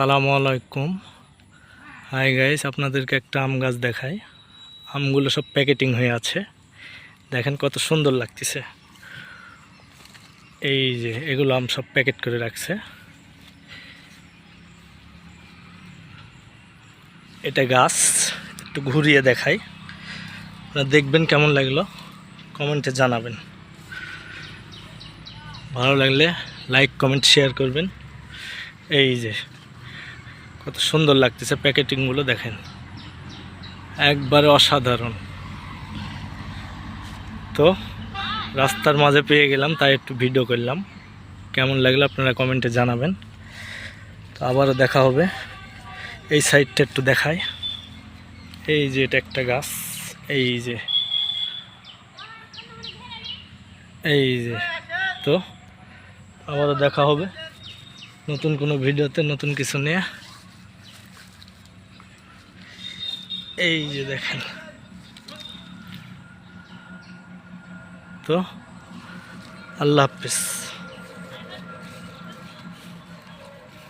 আসসালামু আলাইকুম। Hi guys, আপনাদেরকে একটা আম গাছ দেখাই। আমগুলো সব প্যাকেটিং হয়ে আছে, দেখেন কত সুন্দর লাগতেছে। এই যে এগুলো আম সব প্যাকেট করে রাখছে। এটা গাছ একটু ঘুরিয়ে দেখাই, আপনারা দেখবেন কেমন লাগলো, কমেন্টে জানাবেন। ভালো লাগলে লাইক কমেন্ট শেয়ার করবেন। এই যে কত সুন্দর লাগতেছে প্যাকেটিংগুলো, দেখেন একবারে অসাধারণ। তো রাস্তার মাঝে পেয়ে গেলাম, তাই একটু ভিডিও করলাম। কেমন লাগলো আপনারা কমেন্টে জানাবেন। তো আবারও দেখা হবে। এই সাইডটা একটু দেখাই। এই যে এটা একটা গাছ, এই যে তো আবারও দেখা হবে নতুন কোনো ভিডিওতে, নতুন কিছু নিয়ে। এই যে দেখেন, তো আল্লাহ হাফেজ।